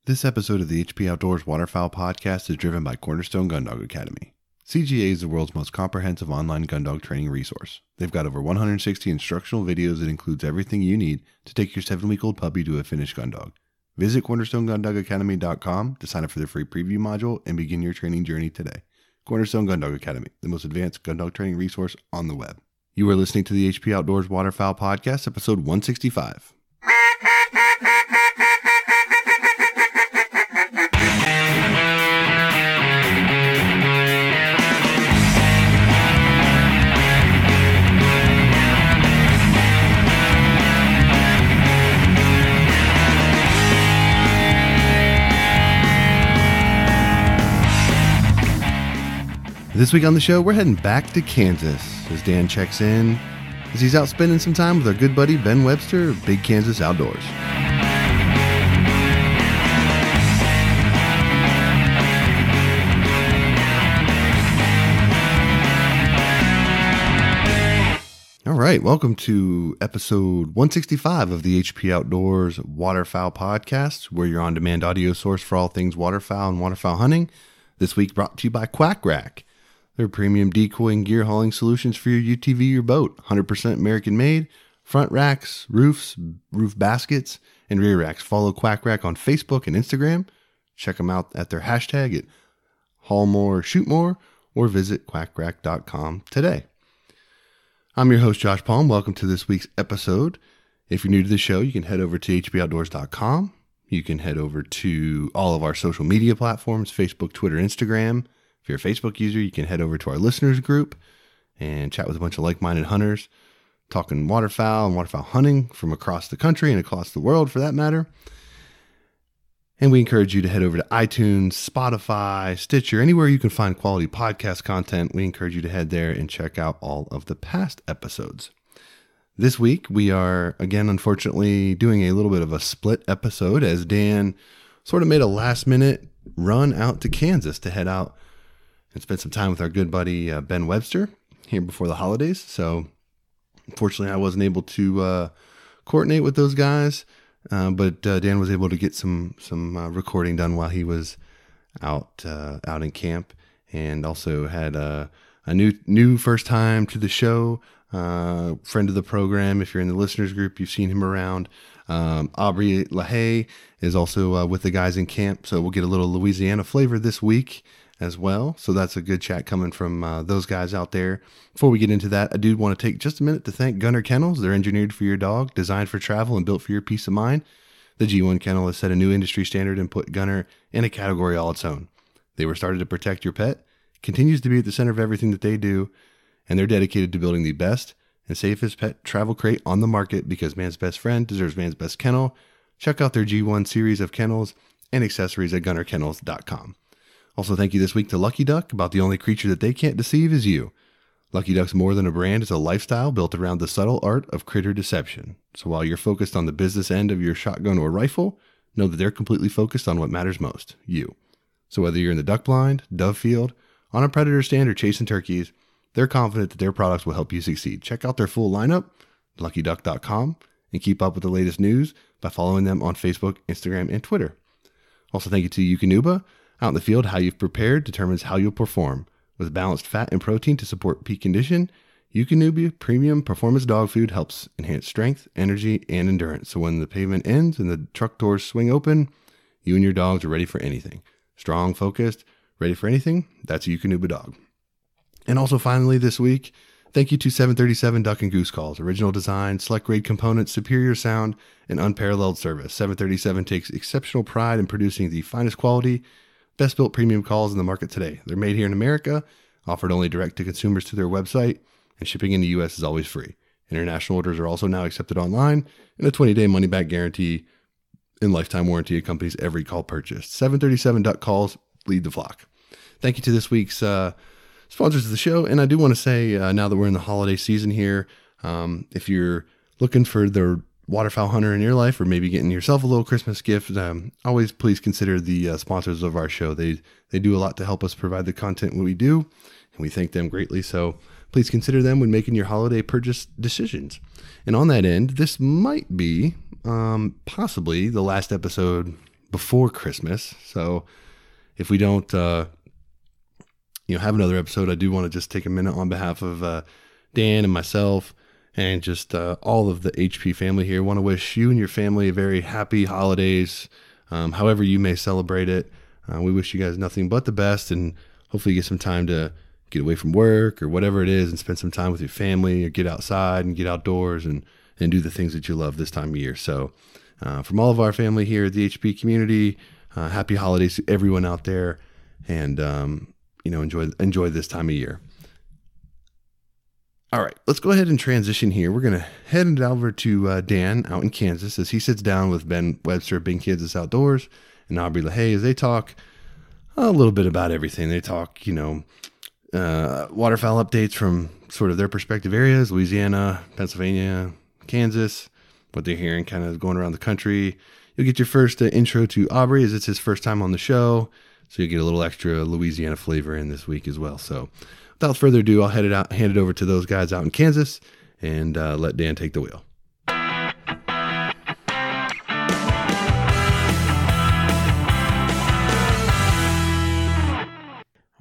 This episode of the HP Outdoors Waterfowl Podcast is driven by Cornerstone Gun Dog Academy. CGA is the world's most comprehensive online gun dog training resource. They've got over 160 instructional videos that includes everything you need to take your 7-week-old puppy to a finished gun dog. Visit cornerstonegundogacademy.com to sign up for their free preview module and begin your training journey today. Cornerstone Gun Dog Academy, the most advanced gun dog training resource on the web. You are listening to the HP Outdoors Waterfowl Podcast, episode 165. This week on the show, we're heading back to Kansas as Dan checks in as he's out spending some time with our good buddy Ben Webster of Big Kansas Outdoors. All right, welcome to episode 165 of the HP Outdoors Waterfowl Podcast, where your on-demand audio source for all things waterfowl and waterfowl hunting. This week brought to you by Quack Rack. They're premium decoy and gear hauling solutions for your UTV or boat. 100% American made. Front racks, roofs, roof baskets, and rear racks. Follow Quack Rack on Facebook and Instagram. Check them out at their hashtag at Haul More, Shoot More, or visit quackrack.com today. I'm your host, Josh Palm. Welcome to this week's episode. If you're new to the show, you can head over to hpoutdoors.com. You can head over to all of our social media platforms, Facebook, Twitter, Instagram. If you're a Facebook user, you can head over to our listeners group and chat with a bunch of like-minded hunters, talking waterfowl and waterfowl hunting from across the country and across the world for that matter. And we encourage you to head over to iTunes, Spotify, Stitcher, anywhere you can find quality podcast content. We encourage you to head there and check out all of the past episodes. This week, we are, again, unfortunately, doing a little bit of a split episode as Dan sort of made a last-minute run out to Kansas to head out and spend some time with our good buddy Ben Webster here before the holidays. So, unfortunately, I wasn't able to coordinate with those guys, but Dan was able to get some recording done while he was out in camp, and also had a new first time to the show. Friend of the program. If you're in the listeners group, you've seen him around. Aubrey LaHaye is also with the guys in camp, so we'll get a little Louisiana flavor this week as well. So that's a good chat coming from those guys out there. Before we get into that, I do want to take just a minute to thank Gunner Kennels. They're engineered for your dog, designed for travel, and built for your peace of mind. The G1 Kennel has set a new industry standard and put Gunner in a category all its own. They were started to protect your pet, continues to be at the center of everything that they do, and they're dedicated to building the best and safest pet travel crate on the market, because man's best friend deserves man's best kennel. Check out their G1 series of kennels and accessories at gunnerkennels.com. Also, thank you this week to Lucky Duck. About the only creature that they can't deceive is you. Lucky Duck's more than a brand. It's a lifestyle built around the subtle art of critter deception. So while you're focused on the business end of your shotgun or rifle, know that they're completely focused on what matters most, you. So whether you're in the duck blind, dove field, on a predator stand, or chasing turkeys, they're confident that their products will help you succeed. Check out their full lineup, luckyduck.com, and keep up with the latest news by following them on Facebook, Instagram, and Twitter. Also, thank you to Eukanuba. Out in the field, how you've prepared determines how you'll perform. With balanced fat and protein to support peak condition, Eukanuba Premium Performance Dog Food helps enhance strength, energy, and endurance. So when the pavement ends and the truck doors swing open, you and your dogs are ready for anything. Strong, focused, ready for anything, that's a Eukanuba dog. And also finally this week, thank you to 737 Duck and Goose Calls. Original design, select grade components, superior sound, and unparalleled service. 737 takes exceptional pride in producing the finest quality, best built premium calls in the market today. They're made here in America, offered only direct to consumers through their website, and shipping in the U.S. is always free. International orders are also now accepted online, and a 20-day money-back guarantee and lifetime warranty accompanies every call purchased. 737 Duck Calls, lead the flock. Thank you to this week's sponsors of the show. And I do want to say, now that we're in the holiday season here, if you're looking for the waterfowl hunter in your life, or maybe getting yourself a little Christmas gift, always please consider the sponsors of our show. They do a lot to help us provide the content we do, and we thank them greatly. So please consider them when making your holiday purchase decisions. And on that end, this might be possibly the last episode before Christmas. So if we don't, have another episode, I do want to just take a minute on behalf of Dan and myself and just all of the HP family here. Want to wish you and your family a very happy holidays, however you may celebrate it. We wish you guys nothing but the best, and hopefully you get some time to get away from work or whatever it is and spend some time with your family, or get outside and get outdoors and do the things that you love this time of year. So from all of our family here at the HP community, happy holidays to everyone out there, and enjoy this time of year. All right, let's go ahead and transition here. We're going to head over to Dan out in Kansas as he sits down with Ben Webster, Big Kansas Outdoors, and Aubrey LaHaye as they talk a little bit about everything. They talk, waterfowl updates from sort of their perspective areas, Louisiana, Pennsylvania, Kansas, what they're hearing kind of going around the country. You'll get your first intro to Aubrey, as it's his first time on the show, so you'll get a little extra Louisiana flavor in this week as well. So without further ado, I'll hand it over to those guys out in Kansas, and let Dan take the wheel.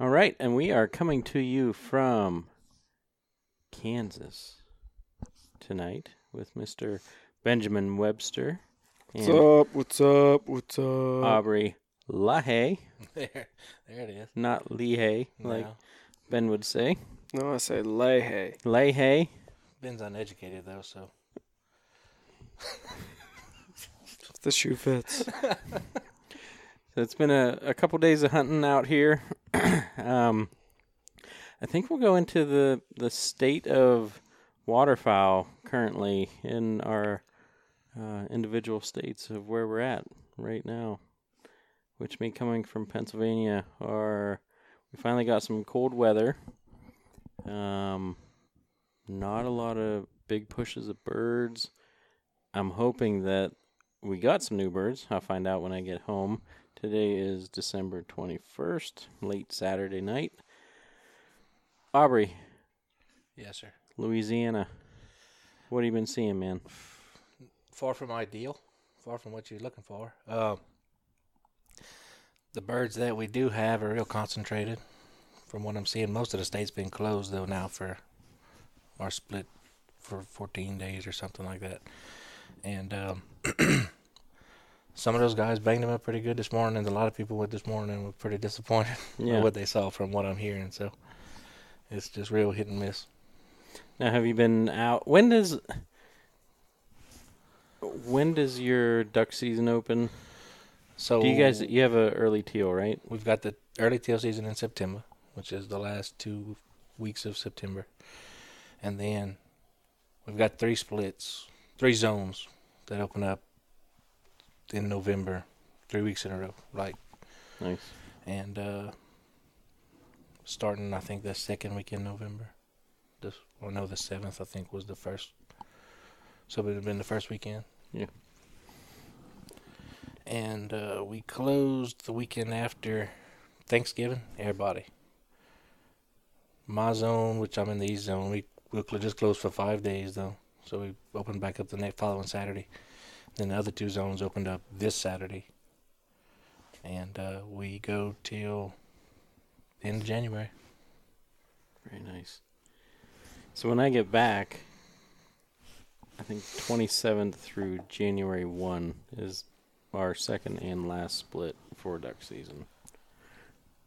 All right, and we are coming to you from Kansas tonight with Mr. Benjamin Webster. What's up? Aubrey LaHaye. There it is. Not Leahay, like Ben would say. No, I say LaHaye. LaHaye. Ben's uneducated, though, so. If the shoe fits. So it's been a couple days of hunting out here. I think we'll go into the state of waterfowl currently in our individual states of where we're at right now, which me coming from Pennsylvania we finally got some cold weather. Not a lot of big pushes of birds. I'm hoping that we got some new birds. I'll find out when I get home. Today is December 21st, late Saturday night. Aubrey. Yes, sir. Louisiana. What have you been seeing, man? Far from ideal. Far from what you're looking for. The birds that we do have are real concentrated. From what I'm seeing, most of the state's been closed, though, now for our split for 14 days or something like that. And some of those guys banged them up pretty good this morning, and a lot of people went this morning and were pretty disappointed with what they saw from what I'm hearing. So it's just real hit and miss. Now, have you been out? When does your duck season open? So you have an early teal, right? We've got the early teal season in September, which is the last 2 weeks of September. And then we've got 3 zones that open up in November, 3 weeks in a row. Nice. And starting, I think, the second week in November. The 7th, I think, was the first. So it would have been the first weekend. Yeah. And we closed the weekend after Thanksgiving, everybody. My zone, which I'm in the East zone, we'll just closed for 5 days, though. So we opened back up the following Saturday. Then the other 2 zones opened up this Saturday. And we go till the end of January. Very nice. So when I get back, I think 27th through January 1 is our second and last split for duck season,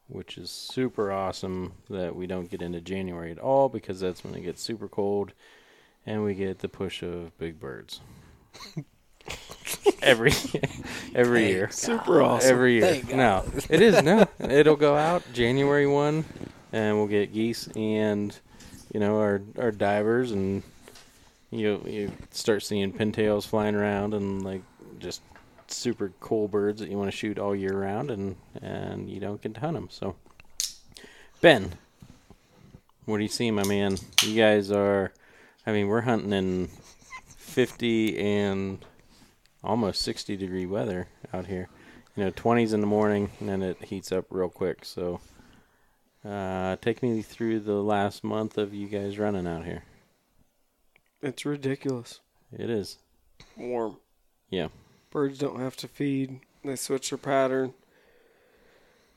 which is super awesome that we don't get into January at all, because that's when it gets super cold and we get the push of big birds. every year. Super awesome. Every year. No, it is. No, it'll go out January 1 and we'll get geese and, our divers, and you start seeing pintails flying around and like just super cool birds that you want to shoot all year round, and you don't get to hunt them. So, Ben, what are you seeing, my man? You guys we're hunting in 50 and almost 60 degree weather out here. 20s in the morning, and then it heats up real quick. So, take me through the last month of you guys running out here. It's ridiculous. It is. Warm. Yeah. Birds don't have to feed. They switch their pattern.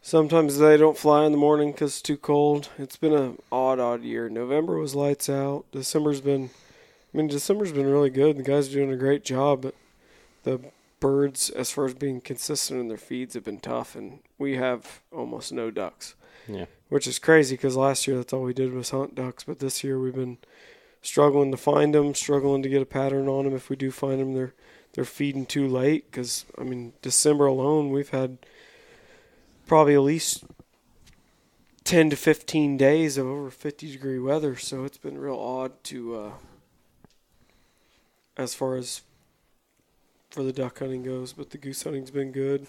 Sometimes they don't fly in the morning because it's too cold. It's been an odd year. November was lights out. December's been really good. The guys are doing a great job, but the birds, as far as being consistent in their feeds, have been tough, and we have almost no ducks. Yeah. Which is crazy because last year that's all we did was hunt ducks, but this year we've been struggling to find them, struggling to get a pattern on them. If we do find them, they're feeding too late because, December alone we've had probably at least 10 to 15 days of over 50-degree weather, so it's been real odd to, as far as for the duck hunting goes, but the goose hunting's been good.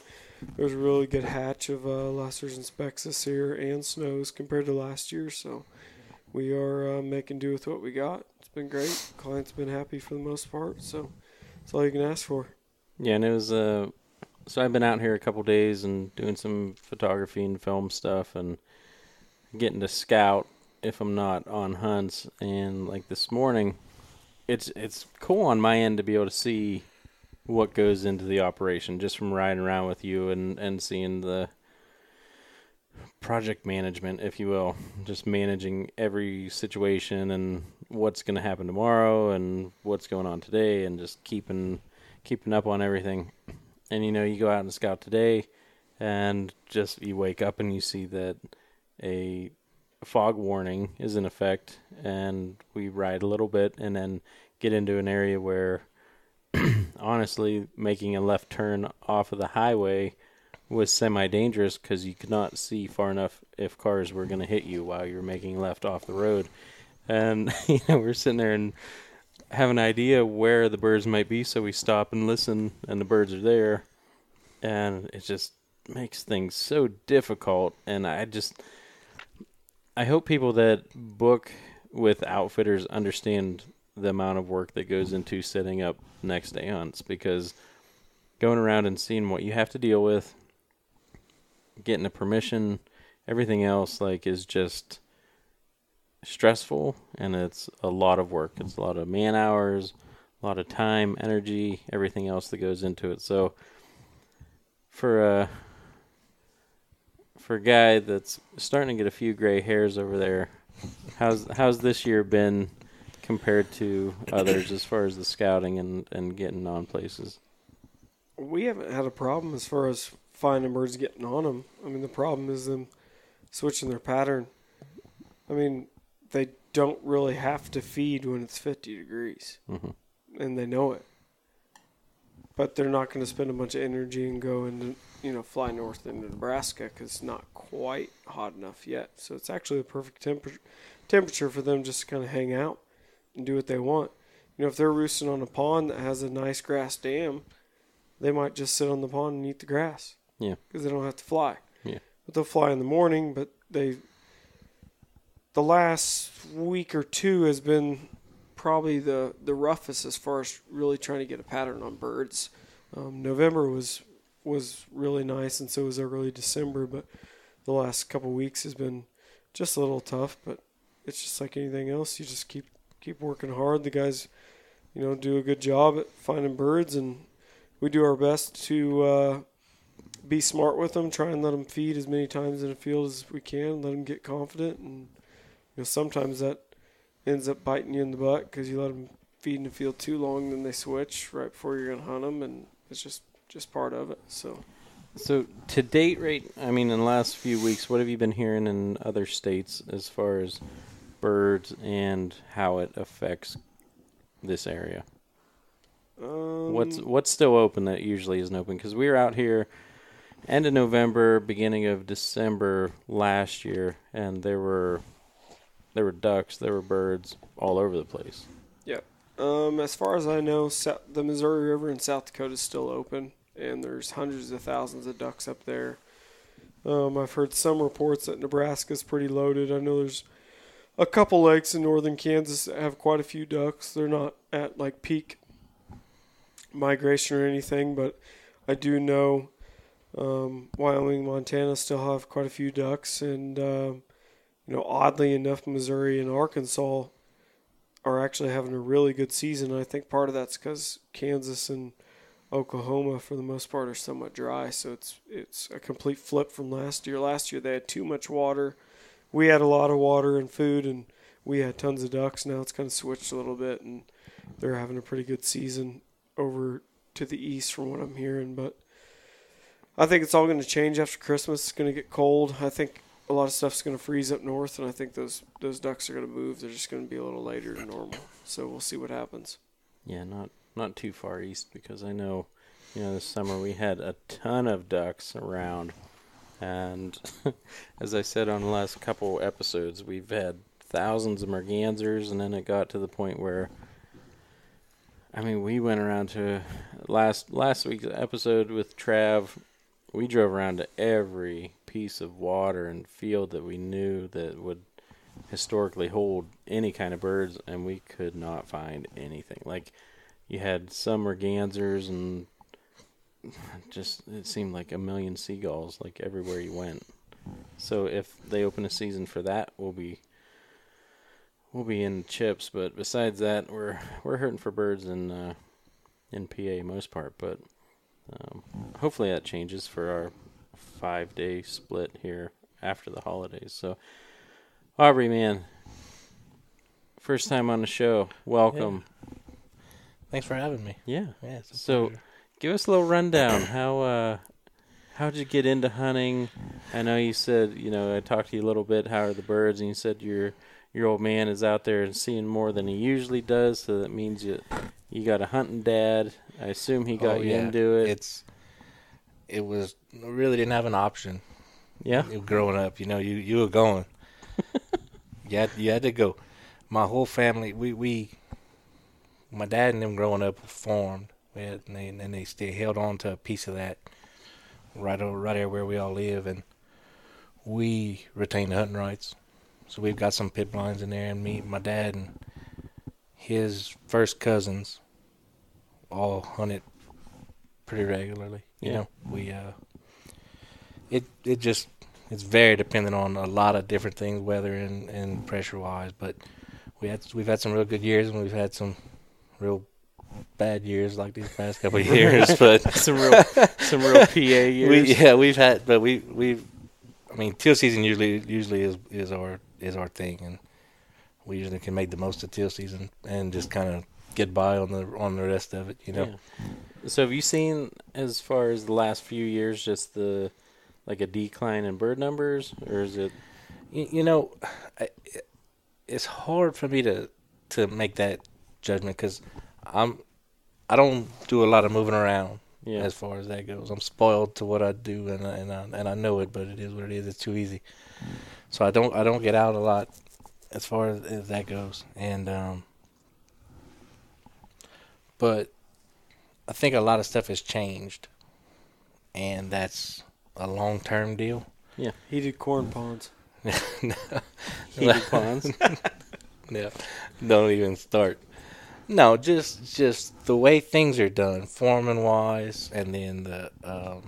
There's a really good hatch of Lessers and Specks this year and Snows compared to last year, so we are making do with what we got. It's been great. Clients been happy for the most part, so that's all you can ask for. Yeah, and it was so I've been out here a couple days and doing some photography and film stuff and getting to scout if I'm not on hunts. And like this morning, it's cool on my end to be able to see what goes into the operation just from riding around with you and seeing the project management, if you will, just managing every situation and what's going to happen tomorrow and what's going on today and just keeping up on everything. And, you go out and scout today and just you wake up and you see that a fog warning is in effect, and we ride a little bit and then get into an area where honestly making a left turn off of the highway was semi-dangerous because you could not see far enough if cars were going to hit you while you were making left off the road. And we're sitting there and have an idea where the birds might be, so we stop and listen, and the birds are there, and it just makes things so difficult. And I hope people that book with outfitters understand the amount of work that goes into setting up next day hunts, because going around and seeing what you have to deal with, getting a permission, everything else is just stressful, and it's a lot of work. It's a lot of man hours, a lot of time, energy, everything else that goes into it. So for a guy that's starting to get a few gray hairs over there, how's this year been compared to others as far as the scouting and getting on places? We haven't had a problem as far as finding birds getting on them. The problem is them switching their pattern. They don't really have to feed when it's 50 degrees, and they know it. But they're not going to spend a bunch of energy and go and fly north into Nebraska because it's not quite hot enough yet. So it's actually the perfect temperature for them just to kind of hang out and do what they want. If they're roosting on a pond that has a nice grass dam, they might just sit on the pond and eat the grass. Yeah. Because they don't have to fly. Yeah. But they'll fly in the morning, but the last week or two has been probably the roughest as far as really trying to get a pattern on birds. November was really nice, and so was early December, but the last couple weeks has been just a little tough, but it's just like anything else. You just keep working hard. The guys, do a good job at finding birds, and we do our best to be smart with them, try and let them feed as many times in the field as we can, let them get confident, and sometimes that ends up biting you in the butt because you let them feed in the field too long, then they switch right before you're going to hunt them, and it's just part of it. So to date, in the last few weeks, what have you been hearing in other states as far as birds and how it affects this area? What's still open that usually isn't open? Because we were out here end of November, beginning of December last year, and there were ducks, there were birds all over the place. Yeah. As far as I know, the Missouri River in South Dakota is still open, and there's hundreds of thousands of ducks up there. I've heard some reports that Nebraska's pretty loaded. I know there's a couple lakes in northern Kansas that have quite a few ducks. They're not at peak migration or anything, but I do know Wyoming, Montana still have quite a few ducks, and oddly enough, Missouri and Arkansas are actually having a really good season. I think part of that's because Kansas and Oklahoma, for the most part, are somewhat dry. So it's a complete flip from last year. Last year they had too much water. We had a lot of water and food, and we had tons of ducks. Now it's kind of switched a little bit, and they're having a pretty good season over to the east from what I'm hearing. But I think it's all going to change after Christmas. It's going to get cold. I think a lot of stuff's going to freeze up north, and I think those ducks are going to move. They're just going to be a little later than normal. So we'll see what happens. Yeah, not too far east, because I know, this summer we had a ton of ducks around, and as I said on the last couple episodes, we've had thousands of mergansers, and then it got to the point where, we went around to last week's episode with Trav. We drove around to every piece of water and field that we knew that would historically hold any kind of birds, and we could not find anything. Like, you had some mergansers, and just it seemed like a million seagulls, like everywhere you went. So if they open a season for that, we'll be in chips. But besides that, we're hurting for birds in PA most part. But hopefully that changes for our 5-day split here after the holidays. So, Aubrey, man, first time on the show. Welcome. Yeah. Thanks for having me. Yeah. Yeah. It's a So, pleasure. give us a little rundown. How'd you get into hunting? I know you said, I talked to you a little bit. How are the birds? And you said your old man is out there and seeing more than he usually does. So that means you got a hunting dad. I assume he got you into it. It was really didn't have an option. Yeah. Growing up, you were going. you had to go. My whole family, my dad and them growing up farmed, and they still held on to a piece of that right there where we all live, and we retained the hunting rights. So we've got some pit blinds in there, and my dad and his first cousins all hunted pretty regularly. It's very dependent on a lot of different things, weather and pressure wise. But we've had some real good years, and we've had some real bad years like these past couple of years. But some real PA years. We've had, but teal season usually is our thing, and we usually can make the most of teal season and just kind of get by on the rest of it. Yeah. So have you seen, as far as the last few years, just a decline in bird numbers, or is it? It's hard for me to make that judgment because I don't do a lot of moving around as far as that goes. I'm spoiled to what I do, and I know it, but it is what it is. It's too easy, so I don't get out a lot as far as that goes, and but I think a lot of stuff has changed, and that's a long-term deal. Yeah. Heated corn ponds. Heated ponds. No, don't even start. No, just the way things are done, foreman-wise, and then the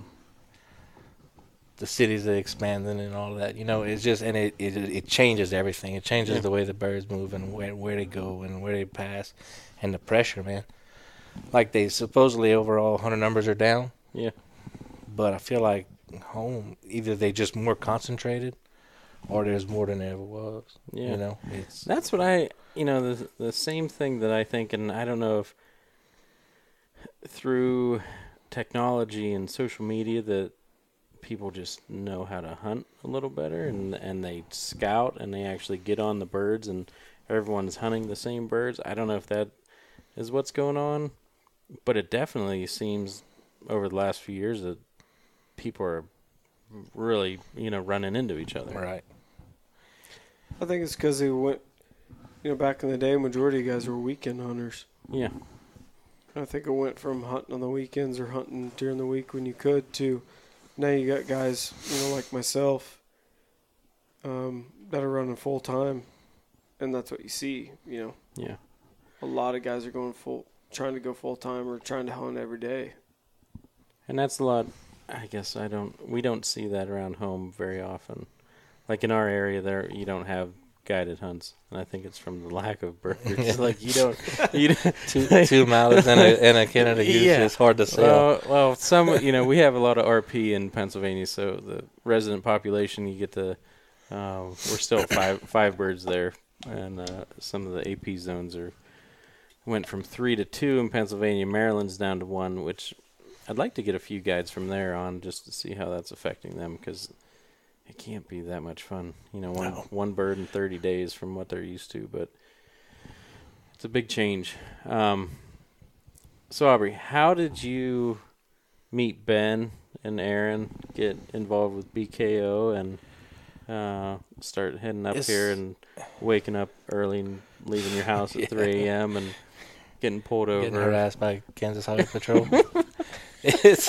cities are expanding and all of that. It's just, and it changes everything. It changes the way the birds move and where they go and where they pass, and the pressure, man. Like, they supposedly overall hunter numbers are down. Yeah. But I feel like home, either they just more concentrated or there's more than there ever was. Yeah. That's what the same thing that I think, and I don't know if through technology and social media that people just know how to hunt a little better, and they scout and they actually get on the birds, and everyone's hunting the same birds. I don't know if that is what's going on, but it definitely seems over the last few years that people are really, running into each other. Right. I think it's because they went, back in the day, majority of guys were weekend hunters. Yeah. I think it went from hunting on the weekends or hunting during the week when you could to now you got guys, like myself, that are running full time, and that's what you see, Yeah. A lot of guys are trying to go full time or trying to hunt every day. And that's a lot. I guess we don't see that around home very often. Like in our area, there you don't have guided hunts, and I think it's from the lack of birds. Like you don't 2 miles and a Canada goose. Yeah. It's hard to sell. Well, some we have a lot of RP in Pennsylvania, so the resident population you get the we're still five birds there, and some of the AP zones went from 3 to 2 in Pennsylvania. Maryland's down to 1, which I'd like to get a few guides from there on just to see how that's affecting them, because it can't be that much fun. One bird in 30 days from what they're used to, but it's a big change. So, Aubrey, how did you meet Ben and Aaron, get involved with BKO, and start heading up here and waking up early and leaving your house at 3 a.m. and getting pulled over? Getting harassed by Kansas Highway Patrol. It's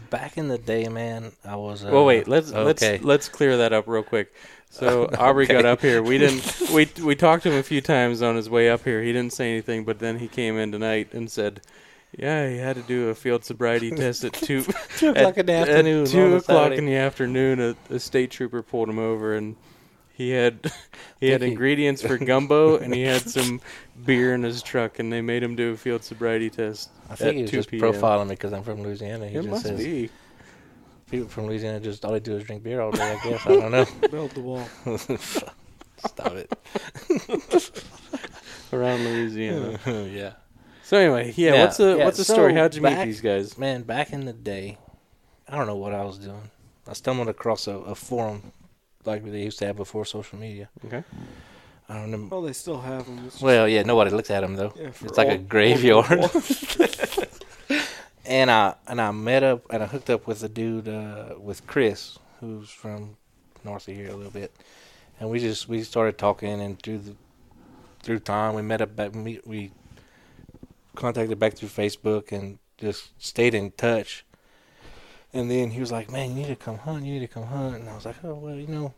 back in the day, man. I was. Well, wait. Let's clear that up real quick. So Aubrey got up here. We talked to him a few times on his way up here. He didn't say anything, but then he came in tonight and said, "Yeah, he had to do a field sobriety test at 2 o'clock in the afternoon. At 2 o'clock in the afternoon, a state trooper pulled him over, and he had ingredients for gumbo, and he had some beer in his truck, and they made him do a field sobriety test. I think he was just profiling me because I'm from Louisiana. He It just must says be. people from Louisiana just all they do is drink beer all day. I guess I don't know. Build the wall. Stop it. Around Louisiana. Yeah. So anyway, what's the story? How'd you meet these guys? Man, back in the day, I don't know what I was doing. I stumbled across a forum like they used to have before social media. Okay. I don't know. Well, they still have them. Well, yeah, nobody looks at them though. Yeah, it's like a graveyard. And I met up and I hooked up with a dude with Chris, who's from north of here a little bit, and we started talking, and through time we met up back. We contacted back through Facebook and just stayed in touch. And then he was like, "Man, you need to come hunt. And I was like, "Oh well, you know."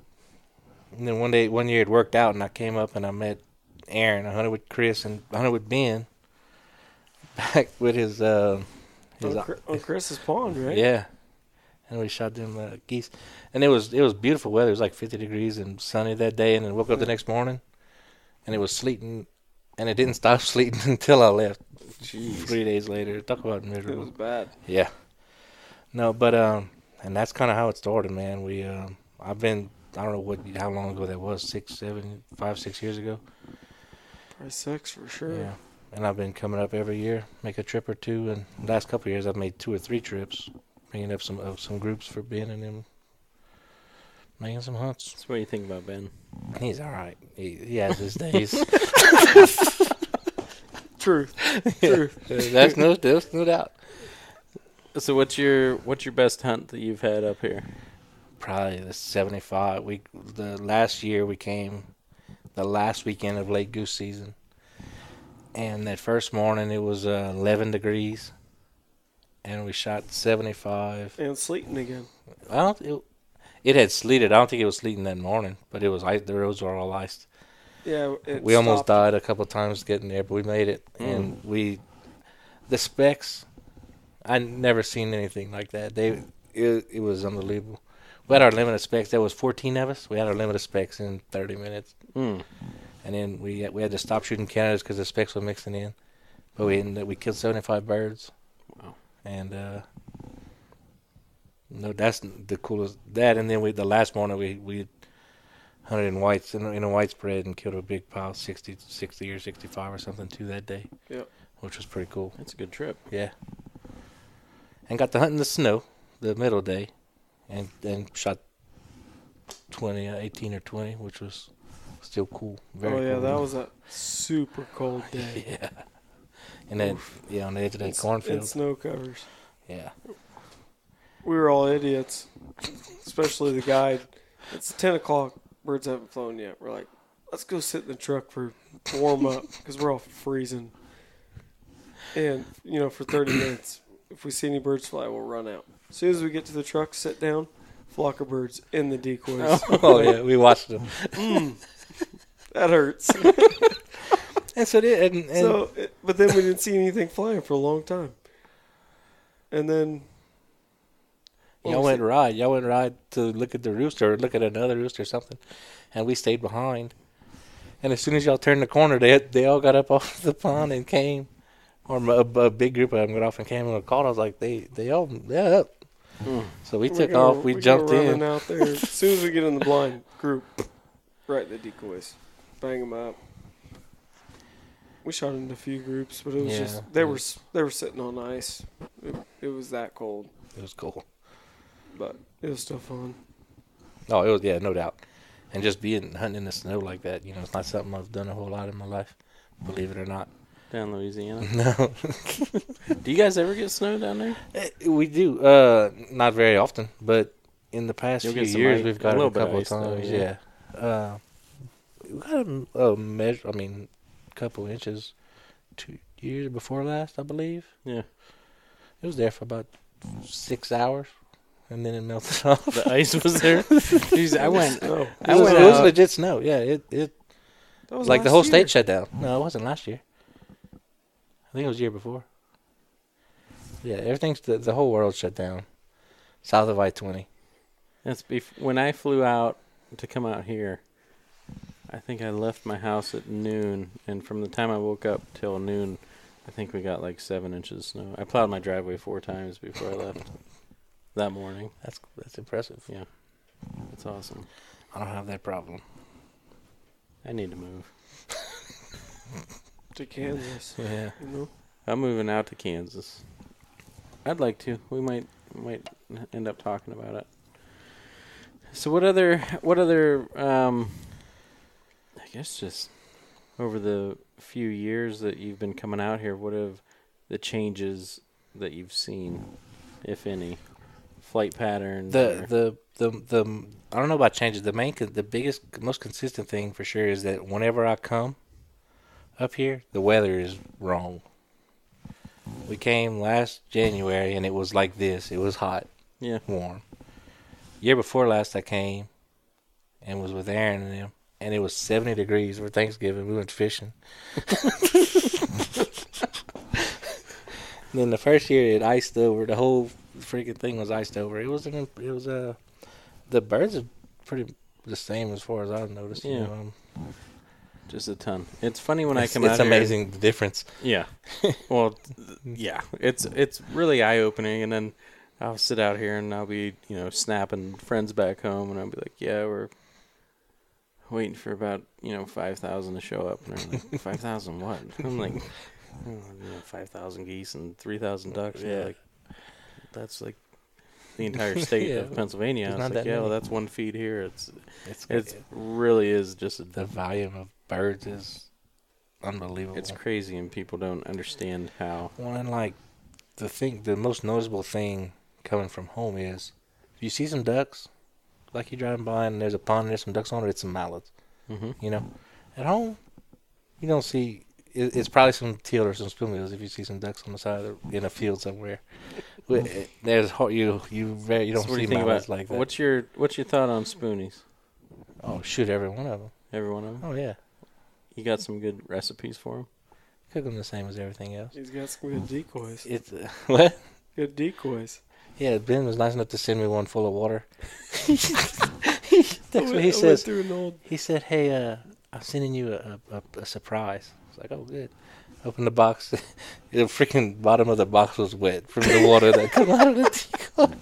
And then one year it worked out, and I came up and I met Aaron. I hunted with Chris and I hunted with Ben. Back with his on Chris's pond, right? Yeah, and we shot them geese, and it was beautiful weather. It was like 50 degrees and sunny that day, and then woke up the next morning, and it was sleeting, and it didn't stop sleeting until I left. Jeez. 3 days later. Talk about miserable. It was bad. Yeah. No, but and that's kind of how it started, man. We I've been, I don't know how long ago that was, 5, 6 years ago. Probably 6 for sure. Yeah. And I've been coming up every year, make a trip or two, and the last couple of years I've made 2 or 3 trips, bringing up some groups for Ben and them, making some hunts. So what do you think about Ben? He's all right. He has his days. Truth. There's no doubt. So what's your best hunt that you've had up here? Probably the 75. The last year we came, the last weekend of late goose season, and that first morning it was 11 degrees, and we shot 75. And sleeting again. It had sleeted. I don't think it was sleeting that morning, but it was ice. The roads were all iced. Yeah, we almost died a couple of times getting there, but we made it. And the specs, I never seen anything like that. It was unbelievable. We had our limit of specs. There was 14 of us. We had our limit of specs in 30 minutes. And then we had to stop shooting Canadas because the specs were mixing in. But we killed 75 birds. Wow. And no, that's the coolest. That, and then the last morning we hunted in whites in a white spread and killed a big pile, 60 or 65 or something too that day. Yep. Which was pretty cool. That's a good trip. Yeah. And got to hunt in the snow the middle day, and shot 18 or 20, which was still cool. Very cool. That was a super cold day. Yeah. And then on the edge of that cornfield. And snow covers. Yeah. We were all idiots, especially the guide. It's 10 o'clock. Birds haven't flown yet. We're like, let's go sit in the truck for warm up because we're all freezing. And, for 30 minutes, if we see any birds fly, we'll run out. As soon as we get to the truck, sit down, flock of birds in the decoys. Oh, yeah, we watched them. That hurts. And so but then we didn't see anything flying for a long time. And then Y'all went ride to look at the rooster or look at another rooster or something. And we stayed behind. And as soon as y'all turned the corner, they all got up off the pond and came. Or a big group of them got off and came and called. I was like, they're up. So we took off. We jumped in. Out there. As soon as we get in the blind group, right in the decoys, bang them up. We shot into a few groups, but it was just they were sitting on ice. It was that cold. It was cool, but it was still fun. Oh, it was no doubt. And just hunting in the snow like that, it's not something I've done a whole lot in my life, believe it or not. Down Louisiana? No. Do you guys ever get snow down there? We do. Not very often, but in the past few years, we've got it a couple of times. Yeah. We got a couple inches 2 years before last, I believe. Yeah. It was there for about 6 hours. And then it melted off. The ice was there. Jeez, I went. It was legit snow. Yeah, it was like the whole state shut down. No, it wasn't last year. I think it was the year before. Yeah, everything's the whole world shut down south of I-20. That's when I flew out to come out here. I think I left my house at noon, and from the time I woke up till noon, I think we got like 7 inches of snow. I plowed my driveway 4 times before I left. That morning. That's impressive. Yeah. That's awesome. I don't have that problem. I need to move. To Kansas. Yeah. I'm moving out to Kansas. I'd like to. We might end up talking about it. So what other I guess just over the few years that you've been coming out here, what have the changes that you've seen, if any? Flight patterns. The I don't know about changes. The biggest, most consistent thing for sure is that whenever I come up here, the weather is wrong. We came last January and it was like this. It was hot, warm. Year before last, I came and was with Aaron and them, and it was 70 degrees for Thanksgiving. We went fishing. And then the first year it iced over. The whole freaking thing was iced over. The birds are pretty the same as far as I've noticed. Yeah. Just a ton. It's funny when I come out here. It's amazing the difference. Yeah. Well, yeah. It's really eye-opening, and then I'll sit out here and I'll be, snapping friends back home, and I'll be like, yeah, we're waiting for about, 5,000 to show up. And they're like, 5,000 what? I'm like, 5,000 geese and 3,000 ducks. Yeah. Like, that's like the entire state of Pennsylvania. I was like, well, that's one feed here. It really is just the volume of birds is unbelievable. It's crazy, and people don't understand how. Well, and like the most noticeable thing coming from home is, if you see some ducks, like you're driving by and there's a pond and there's some ducks on it, it's some mallards. Mm-hmm. At home, you don't see. It's probably some teal or some spoonbills if you see some ducks on the side in a field somewhere. There's you don't see mallards like that. What's your thought on spoonies? Oh, shoot, every one of them. Every one of them? Oh, yeah. You got some good recipes for them? Cook them the same as everything else. He's got some good decoys. What? Good decoys. Yeah, Ben was nice enough to send me one full of water. That's what he says. He said, hey, I'm sending you a surprise. I was like, oh, good. Open the box. The freaking bottom of the box was wet from the water that came out of the decoy.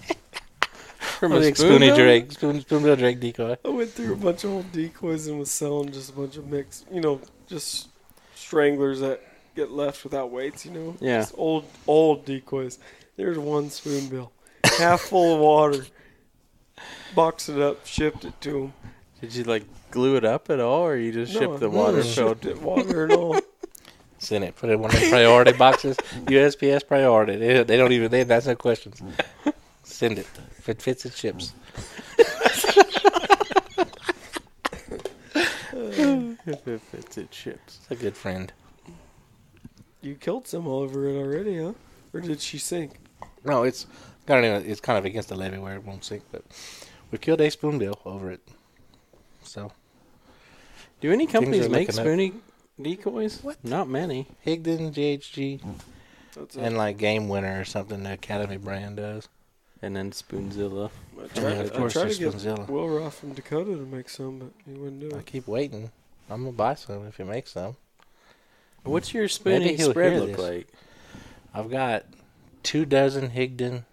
From a spoonbill drake decoy. I went through a bunch of old decoys and was selling just a bunch of mixed, just stranglers that get left without weights, Yeah. Just old decoys. There's one spoonbill, half full of water. Boxed it up, shipped it to him. Did you glue it up at all, or you just shipped the water? Shipped it, water and all. Send it. Put it in one of the priority boxes. USPS priority. They don't even. That's no questions. Send it. If it fits, it ships. If it fits, it ships. It's a good friend. You killed some all over it already, huh? Or did she sink? No, it's kind of against the levee where it won't sink, but we killed a spoonbill over it. So, do any companies make spoony decoys? What? Not many. Higdon, GHG, and Game Winner or something. The Academy brand does. and then Spoonzilla. I of course, tried there's to get Spoonzilla. Will Ruff from Dakota to make some, but he wouldn't do I it. keep waiting. I'm gonna buy some if he makes some. What's your Maybe spoonie he'll spread hear look this. like? I've got 2 dozen Higdon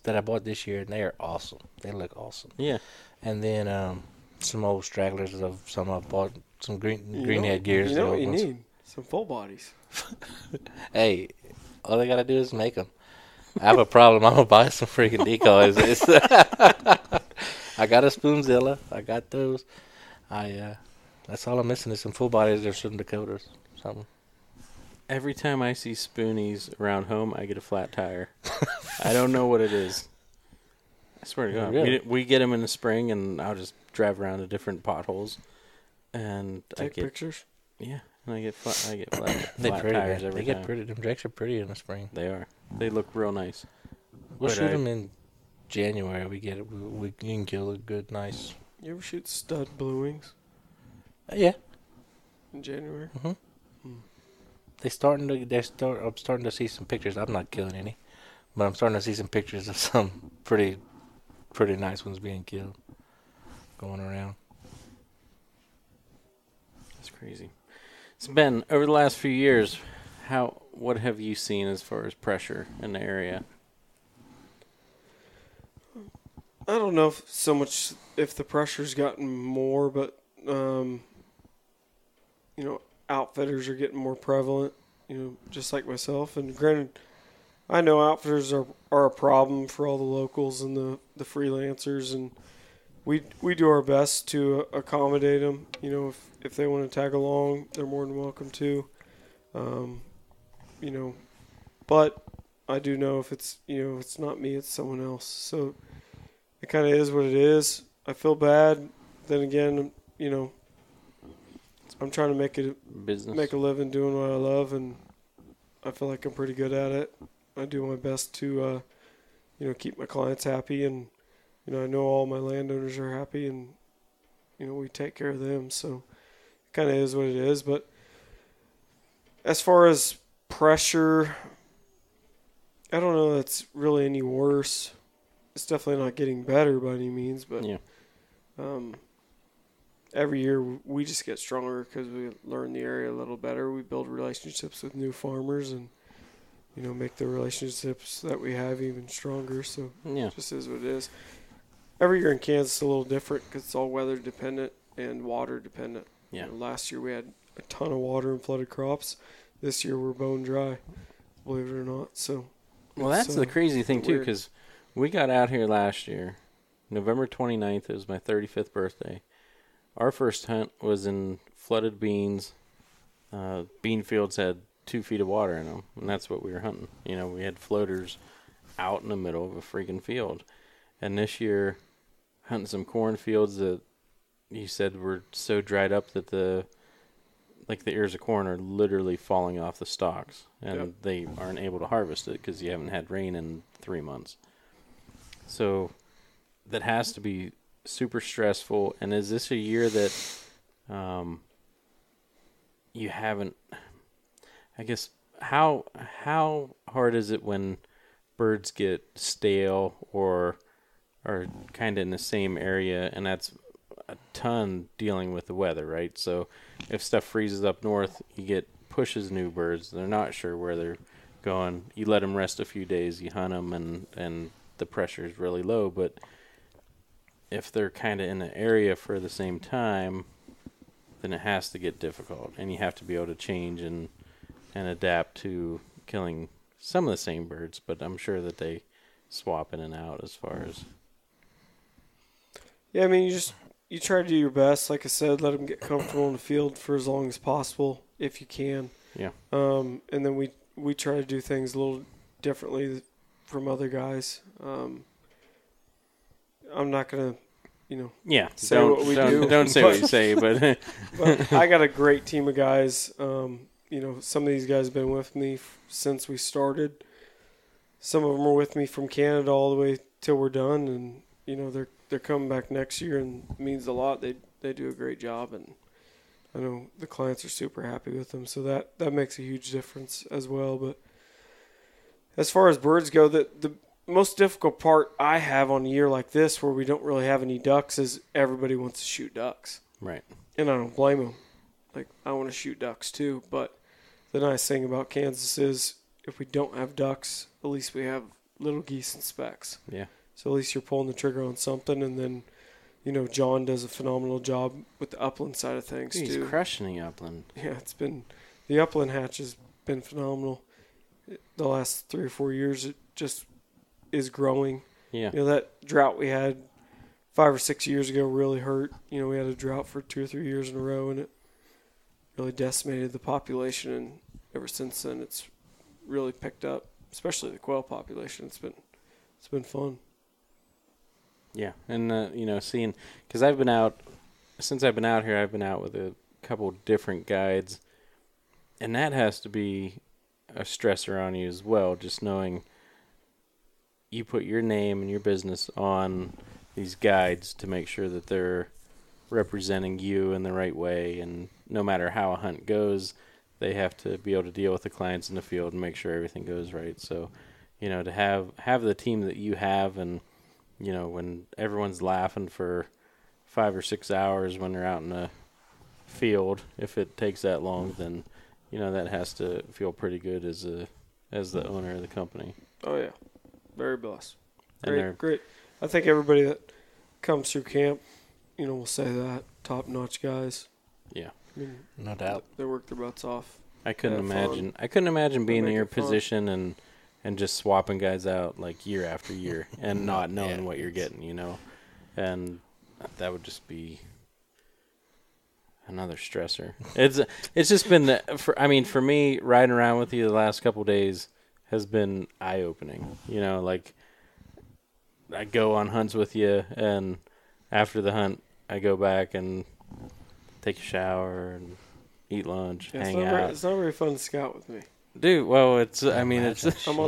that I bought this year, and they are awesome. They look awesome. Yeah. And then some old stragglers of some I bought, some You greenhead know, gears. You know the what old you ones. need? Some full bodies. Hey, all they gotta do is make them. I have a problem. I'm gonna buy some freaking decoys. I got a Spoonzilla. I got those. That's all I'm missing is some full bodies or some Dakotas. Something. Every time I see spoonies around home, I get a flat tire. I don't know what it is. I swear to God. Really? We get them in the spring, and I'll just drive around to different potholes, and Take pictures. Yeah, and I get flat They flat pretty. tires Man. every They get time. pretty. Them drakes are pretty in the spring. They are. They look real nice. We'll But shoot I- them in January. We get it. We can kill a good, nice. You ever shoot stud blue wings Yeah. in January? I'm starting to see some pictures. I'm not killing any, but I'm starting to see some pictures of some pretty nice ones being killed, going around. That's crazy. So Ben, over the last few years, what have you seen as far as pressure in the area? I don't know if the pressure's gotten more, but outfitters are getting more prevalent. Just like myself. And granted, I know outfitters are a problem for all the locals and the freelancers, and we do our best to accommodate them. If they want to tag along, they're more than welcome to. But I do know if it's it's not me, it's someone else. So it kind of is what it is. I feel bad. Then again, I'm trying to make a living doing what I love, and I feel like I'm pretty good at it. I do my best to keep my clients happy, and I know all my landowners are happy, and we take care of them. So it kind of is what it is. But as far as pressure, I don't know that's really any worse. It's definitely not getting better by any means, but Yeah. Every year we just get stronger because we learn the area a little better. We build relationships with new farmers and make the relationships that we have even stronger. So Yeah. it just is what it is. Every year in Kansas is a little different because it's all weather dependent and water dependent. Yeah. Last year we had a ton of water and flooded crops. This year we're bone dry, believe it or not. So Well, that's the crazy thing, too, weird. because we got out here last year, November 29th. It was my 35th birthday. Our first hunt was in flooded beans. Bean fields had 2 feet of water in them, and that's what we were hunting. We had floaters out in the middle of a freaking field. And this year, hunting some cornfields that you said were so dried up that the ears of corn are literally falling off the stalks, and Yep. they aren't able to harvest it because you haven't had rain in 3 months. So that has to be super stressful. And is this a year that you haven't, I guess, how hard is it when birds get stale or are kind of in the same area? And that's a ton dealing with the weather, right? So if stuff freezes up north, you get pushes new birds. They're not sure where they're going. You let them rest a few days, you hunt them, and the pressure is really low. But if they're kind of in the area for the same time, then it has to get difficult, and you have to be able to change and adapt to killing some of the same birds. But I'm sure that they swap in and out as far as. Yeah, I mean, you try to do your best. Like I said, let them get comfortable in the field for as long as possible if you can. Yeah. And then we try to do things a little differently from other guys. I'm not gonna, Yeah. say what we do, Don't say what you say, but but I got a great team of guys. Some of these guys have been with me since we started. Some of them are with me from Canada all the way till we're done, and they're coming back next year, and it means a lot. They do a great job, and I know the clients are super happy with them, so that makes a huge difference as well. But as far as birds go, the most difficult part I have on a year like this where we don't really have any ducks is everybody wants to shoot ducks. Right. And I don't blame them. Like, I want to shoot ducks too. But the nice thing about Kansas is if we don't have ducks, at least we have little geese and specks. Yeah. So at least you're pulling the trigger on something. And then, John does a phenomenal job with the upland side of things Dude, too. he's crushing the upland. Yeah, the upland hatch has been phenomenal. The last 3 or 4 years, it just is growing. Yeah. That drought we had 5 or 6 years ago really hurt. We had a drought for 2 or 3 years in a row, and it really decimated the population. And ever since then, it's really picked up, especially the quail population. It's been fun. Yeah, and seeing, because since I've been out here, I've been out with a couple different guides, and that has to be a stressor on you as well, just knowing you put your name and your business on these guides to make sure that they're representing you in the right way, and no matter how a hunt goes, they have to be able to deal with the clients in the field and make sure everything goes right. So, to have the team that you have, and when everyone's laughing for 5 or 6 hours when they're out in the field, if it takes that long, then that has to feel pretty good as the owner of the company. Oh yeah, very blessed. And Great. I think everybody that comes through camp, will say that top-notch guys. Yeah, I mean, No doubt. They work their butts off. I couldn't Have imagine. fun. I couldn't imagine being in Make your it fun. position and just swapping guys out like year after year and not knowing Yeah. what you're getting. And that would just be another stressor. It's just been for me, riding around with you the last couple of days has been eye opening. Like I go on hunts with you, and after the hunt, I go back and take a shower and eat lunch, Yeah, hang out. it's not very fun to scout with me. Dude, well, it's. I mean, Imagine. it's. I'm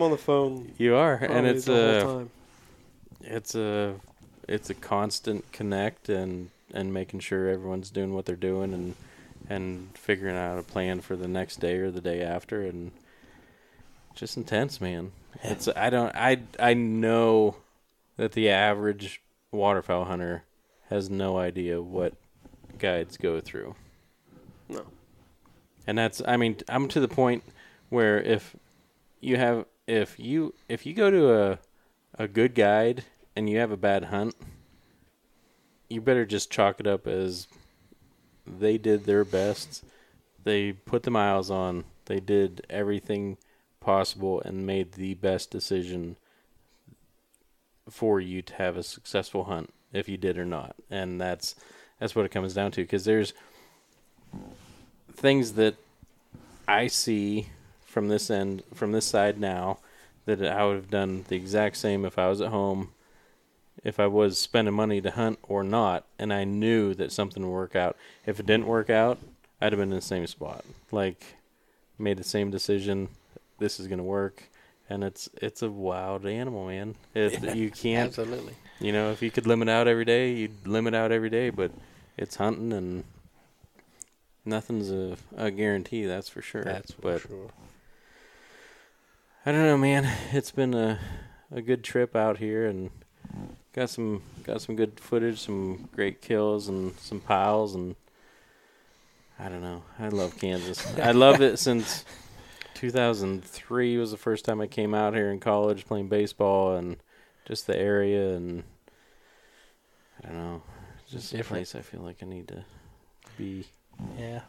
on the phone. You are, and probably it's the whole time. it's a constant connect and making sure everyone's doing what they're doing and figuring out a plan for the next day or the day after, and just intense, man. It's I know that the average waterfowl hunter has no idea what guides go through. No. And I'm to the point where if you go to a good guide and you have a bad hunt, you better just chalk it up as they did their best. They put the miles on. They did everything possible and made the best decision for you to have a successful hunt, if you did or not. And that's what it comes down to, because there's things that I see from this side now that I would have done the exact same if I was at home, if I was spending money to hunt or not, and I knew that something would work out. If it didn't work out, I'd have been in the same spot. Like, made the same decision, this is going to work, and it's a wild animal, man. You can't, Absolutely. if you could limit out every day, you'd limit out every day, but it's hunting, and nothing's a guarantee, that's for sure. That's for sure. I don't know, man. It's been a good trip out here, and got some good footage, some great kills, and some piles, and I don't know. I love Kansas. I loved it since 2003 was the first time I came out here in college playing baseball, and just the area, and I don't know, just a place I feel like I need to be. Yeah.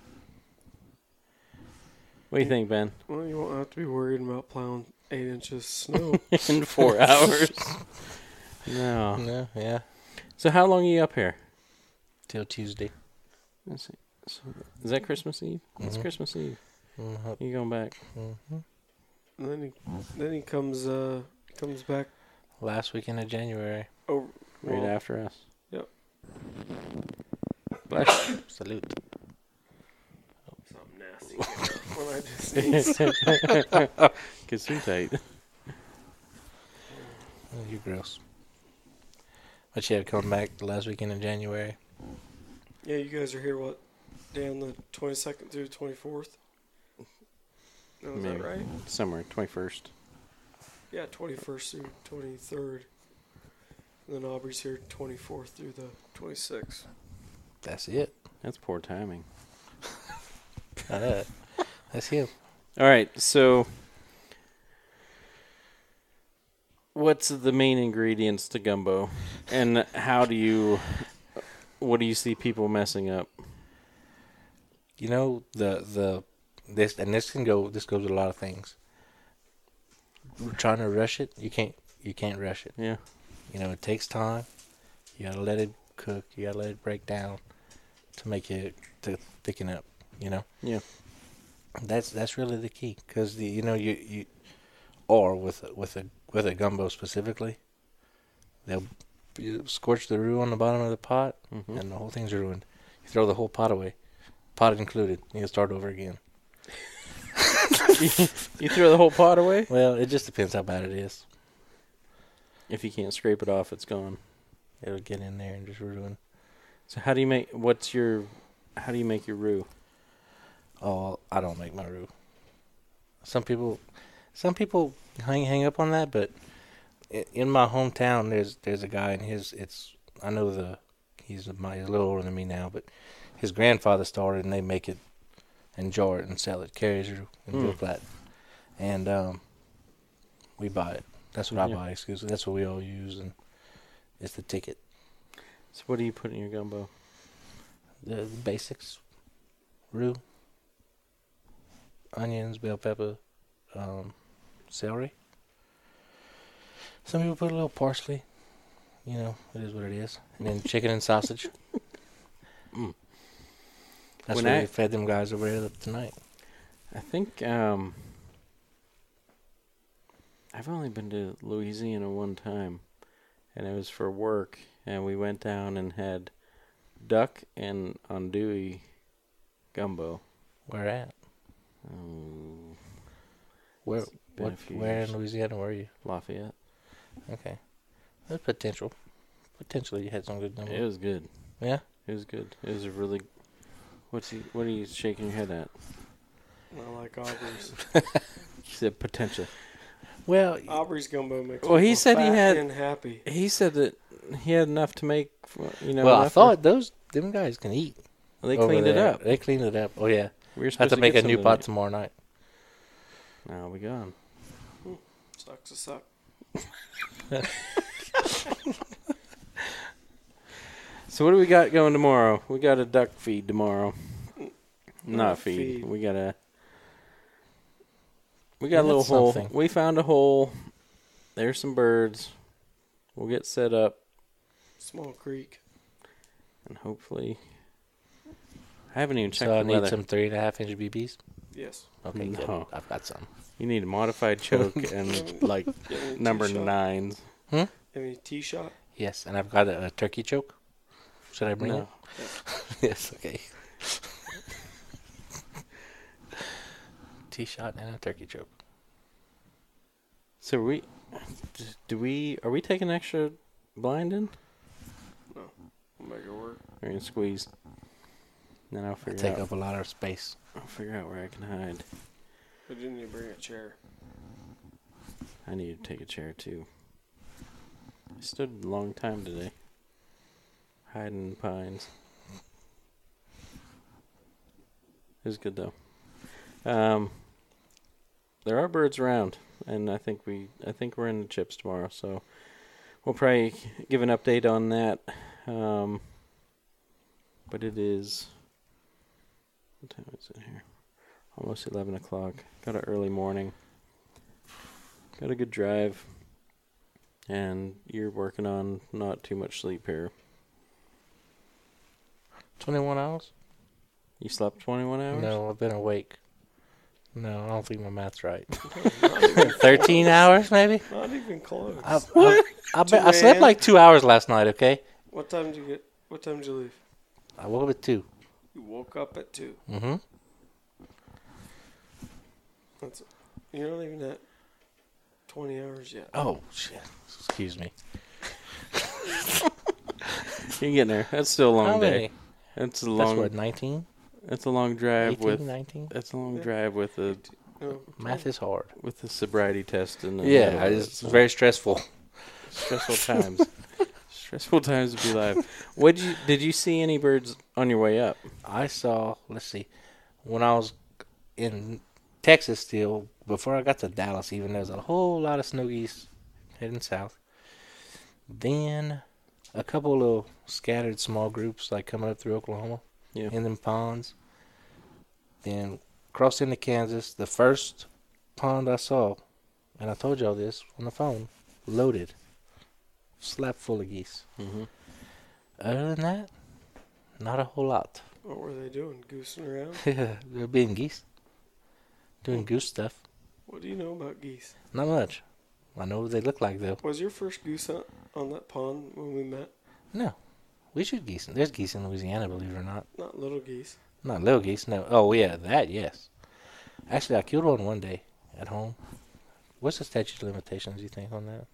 What do you think, Ben? Well, you won't have to be worried about plowing 8 inches of snow. In 4 hours? No. No, yeah. So how long are you up here? Till Tuesday. Let's see. So, is that Christmas Eve? It's Mhm. Christmas Eve. Mm-hmm. You going back? Mm-hmm. And then he comes back Last weekend of January. over Right well, after us. Yep. Bless you. Salute. something nasty when I just sneeze. Gesundheit. Oh, you're gross. But yeah, coming back the last weekend in January. Yeah, you guys are here, what, Dan, the 22nd through the 24th? No, is Maybe. that right? Somewhere, 21st. Yeah, 21st through 23rd. And then Aubrey's here 24th through the 26th. That's it. That's poor timing. That's him. All right, so what's the main ingredients to gumbo, and what do you see people messing up? You know, this goes with a lot of things. Trying to rush it, you can't rush it. Yeah. You know, it takes time. You gotta let it cook. You gotta let it break down to make it to thicken up. You know. Yeah. That's really the key, because you or with a gumbo specifically, they'll scorch the roux on the bottom of the pot, and the whole thing's ruined. You throw the whole pot away, pot included. You start over again. You throw the whole pot away? Well, it just depends how bad it is. If you can't scrape it off, it's gone. It'll get in there and just ruin. So how do you make your roux? Oh, I don't make my roux. Some people hang up on that, but in my hometown, there's a guy, and he's a little older than me now, but his grandfather started, and they make it and jar it and sell it, carries roux in Bill Platt, and we buy it. That's what I buy exclusively. That's what we all use, and it's the ticket. So what do you put in your gumbo? The basics: roux, onions, bell pepper, celery. Some people put a little parsley. You know, it is what it is. And then chicken and sausage. That's what we fed them guys over there tonight. I think I've only been to Louisiana one time, and it was for work, and we went down and had duck and andouille gumbo. Where at? Where in Louisiana were you? Lafayette. Okay. There's potential. Potentially you had some good gumbo. It was good. Yeah? It was good. It was a really... What are you shaking your head at? I like Aubrey's. He said potential. Well, Aubrey's gumbo makes well, he me said fat he had and happy. He said that he had enough to make. Well, I thought them guys can eat. Well, they cleaned it up. They cleaned it up. Oh yeah. We were have supposed to make get a new pot tomorrow night. Now we gone. Sucks to suck. So what do we got going tomorrow? We got a duck feed tomorrow. Not feed. feed. We got a little hole. Something. We found a hole. There's some birds. We'll get set up. Small creek. And hopefully... I haven't even checked So I the weather. need some 3.5-inch BBs? Yes. Okay, good. No. I've got some. You need a modified choke and like number 9s. Have any T-shot? Yes, and I've got a turkey choke. Should I bring No. it? Yes, okay. T-shot and a turkey choke. So are we taking extra blind in? No. We'll make it work. Or you squeeze? Then I'll I figure take out. up a lot of space. I'll figure out where I can hide. But you need to bring a chair. I need to take a chair too. I stood a long time today. Hiding in pines. It was good though. There are birds around, and I think we're in the chips tomorrow, so we'll probably give an update on that. But it is, what time is it here? Almost 11 o'clock. Got an early morning. Got a good drive. And you're working on not too much sleep here. 21 hours? You slept 21 hours? No, I've been awake. No, I don't think my math's right. 13 hours, maybe? Not even close. I slept like 2 hours last night, okay? What time did you leave? I woke up at 2. You woke up at 2. Mm-hmm. You're not even at 20 hours yet. Oh, shit. Excuse me. You're getting there. That's still a long How day. many? That's a That's long. what, 19? That's a long drive 18, with. 19? That's a long drive with a Math is hard. with the sobriety test and Yeah, it's very stressful. stressful times. Stressful times to be alive. Did you see any birds on your way up? I saw, let's see, when I was in Texas still, before I got to Dallas even, there was a whole lot of snow geese heading south. Then a couple of scattered small groups like coming up through Oklahoma in them ponds. Then crossed into Kansas. The first pond I saw, and I told y'all this on the phone, loaded. Slap full of geese. Mm-hmm. Other than that, not a whole lot. What were they doing? Goosing around? They're being geese. Doing goose stuff. What do you know about geese? Not much. I know what they look like, though. Was your first goose hunt on that pond when we met? No. We shoot geese. There's geese in Louisiana, believe it or not. Not little geese. Not little geese, no. Oh, yeah, that, yes. Actually, I killed one day at home. What's the statute of limitations, you think, on that?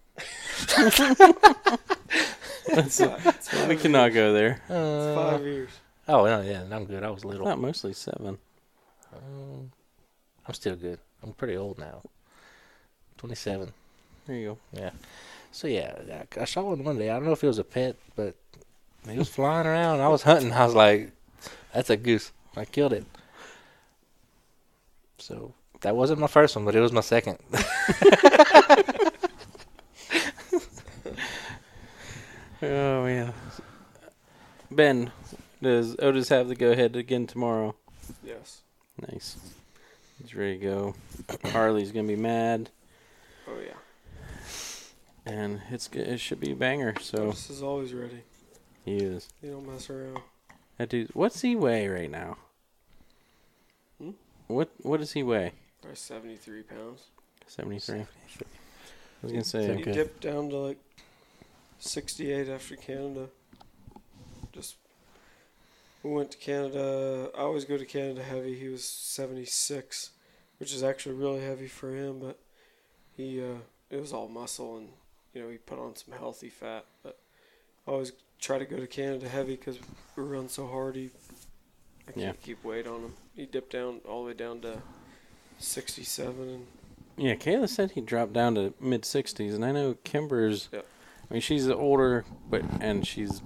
We cannot go there. It's 5 years. Oh, no, yeah, I'm good. I was little. Not mostly 7. I'm still good. I'm pretty old now. 27. There you go. Yeah. So, yeah, I saw one day. I don't know if it was a pet, but he was flying around. I was hunting. I was like, that's a goose. I killed it. So, that wasn't my first one, but it was my second. Oh, yeah. Ben, does Otis have the go-ahead again tomorrow? Yes. Nice. He's ready to go. Harley's going to be mad. Oh, yeah. And it should be a banger, so. This is always ready. He is. You don't mess around. That dude, what's he weigh right now? What does he weigh? Probably 73 pounds. 73. I was going to say. He dipped down to like 68 after Canada. We went to Canada. I always go to Canada heavy. He was 76, which is actually really heavy for him, but it was all muscle and, he put on some healthy fat. But I always try to go to Canada heavy because we run so hard. I can't keep weight on him. He dipped down all the way down to 67. And yeah, Kayla said he dropped down to mid-60s, and I know Kimber's, Yep. I mean, she's older, and she's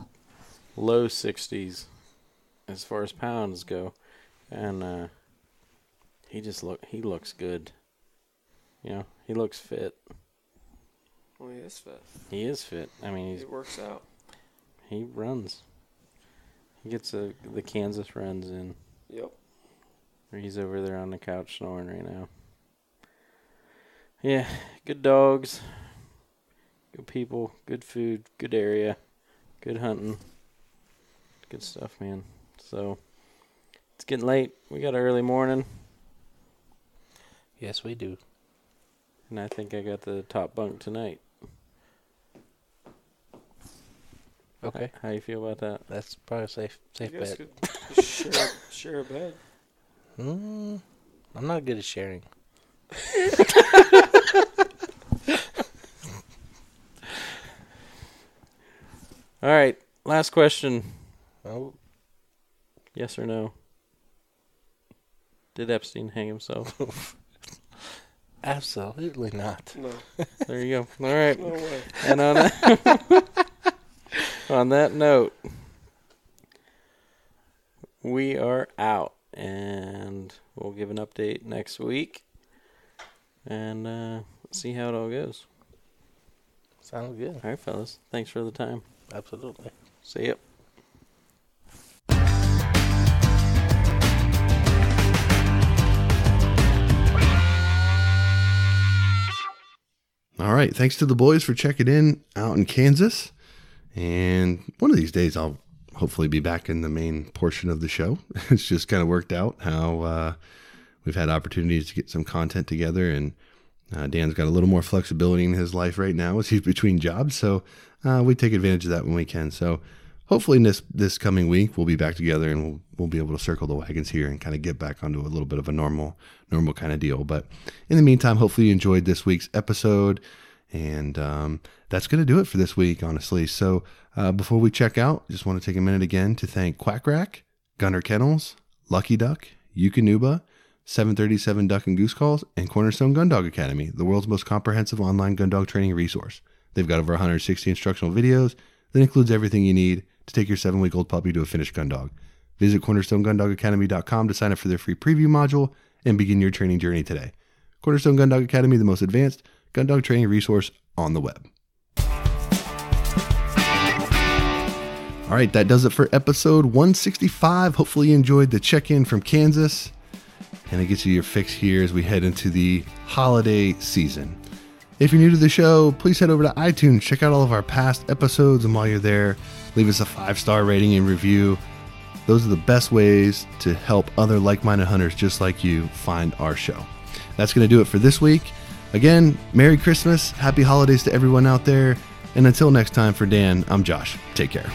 low 60s as far as pounds go, and he looks good. He looks fit. well, he is fit. He is fit. I mean, He works out. he runs. He gets the Kansas runs in. Yep. Or he's over there on the couch snoring right now. Yeah, good dogs, good people, good food, good area, good hunting. Good stuff, man. So, it's getting late. We got an early morning. Yes, we do. And I think I got the top bunk tonight. Okay. How you feel about that? That's probably a safe You guys bet. could share a bed. I'm not good at sharing. All right, last question. Oh, Yes or no? Did Epstein hang himself? absolutely not. No. There you go. All right. No way. And on that, on that note, we are out, and we'll give an update next week, and see how it all goes. Sounds good. All right, fellas. Thanks for the time. Absolutely. See ya. All right. Thanks to the boys for checking in out in Kansas. And one of these days, I'll hopefully be back in the main portion of the show. It's just kind of worked out how we've had opportunities to get some content together. And Dan's got a little more flexibility in his life right now as he's between jobs. So we take advantage of that when we can. So hopefully this coming week, we'll be back together and we'll be able to circle the wagons here and kind of get back onto a little bit of a normal kind of deal. But in the meantime, hopefully you enjoyed this week's episode. And that's going to do it for this week, honestly. So before we check out, just want to take a minute again to thank Quack Rack, Gunner Kennels, Lucky Duck, Yukonuba, 737 Duck and Goose Calls, and Cornerstone Gun Dog Academy, the world's most comprehensive online gun dog training resource. They've got over 160 instructional videos that includes everything you need to take your 7-week-old puppy to a finished gun dog. Visit cornerstonegundogacademy.com to sign up for their free preview module and begin your training journey today. Cornerstone Gun Dog Academy, the most advanced gun dog training resource on the web. All right, that does it for episode 165. Hopefully you enjoyed the check-in from Kansas, and it gets you your fix here as we head into the holiday season. If you're new to the show, please head over to iTunes, check out all of our past episodes, and while you're there, leave us a 5-star rating and review. Those are the best ways to help other like-minded hunters just like you find our show. That's going to do it for this week. Again, Merry Christmas, Happy Holidays to everyone out there, and until next time, for Dan, I'm Josh. Take care.